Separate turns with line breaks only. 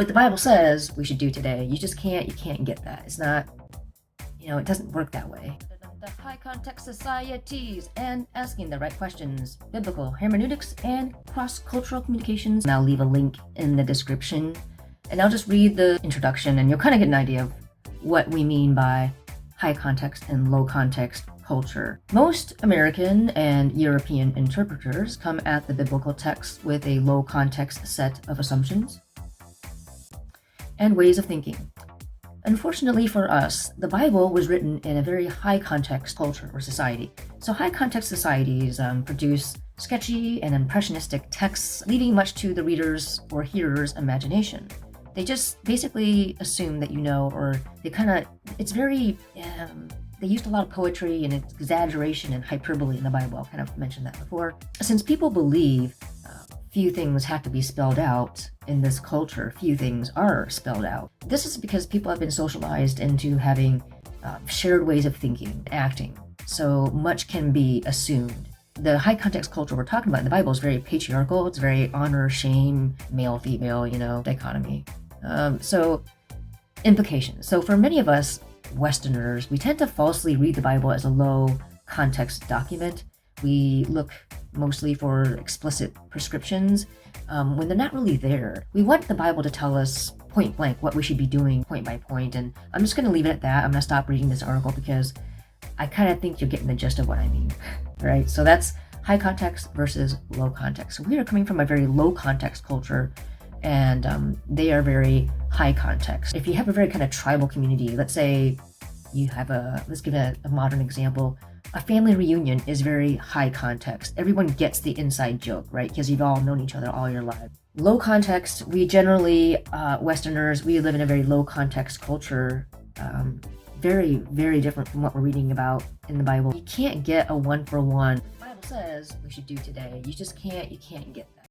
what the Bible says we should do today. You can't get that. It's not, it doesn't work that way. The high context societies and asking the right questions, biblical hermeneutics and cross-cultural communications. And I'll leave a link in the description, and I'll just read the introduction and you'll kind of get an idea of what we mean by high context and low context culture. Most American and European interpreters come at the biblical text with a low context set of assumptions and ways of thinking. Unfortunately for us, the Bible was written in a very high context culture or society. So high context societies produce sketchy and impressionistic texts, leaving much to the reader's or hearer's imagination. They just basically assume that or it's very, they used a lot of poetry and exaggeration and hyperbole in the Bible. I kind of mentioned that before. Since people believe few things have to be spelled out in this culture, few things are spelled out. This is because people have been socialized into having shared ways of thinking, acting. So much can be assumed. The high context culture we're talking about in the Bible is very patriarchal. It's very honor, shame, male, female, dichotomy. So implications. So for many of us Westerners, we tend to falsely read the Bible as a low context document. We look mostly for explicit prescriptions when they're not really there. We want the Bible to tell us point blank what we should be doing point by point, and I'm just going to leave it at that. I'm going to stop reading this article because I kind of think you're getting the gist of what I mean. All right, so that's high context versus low context. So we are coming from a very low context culture, and they are very high context. If you have a very kind of tribal community, let's say you have let's give a modern example. A family reunion is very high context. Everyone gets the inside joke, right? Because you've all known each other all your life. Low context, we generally, Westerners, we live in a very low context culture. Very, very different from what we're reading about in the Bible. You can't get a one-for-one. The Bible says we should do today. You can't get that.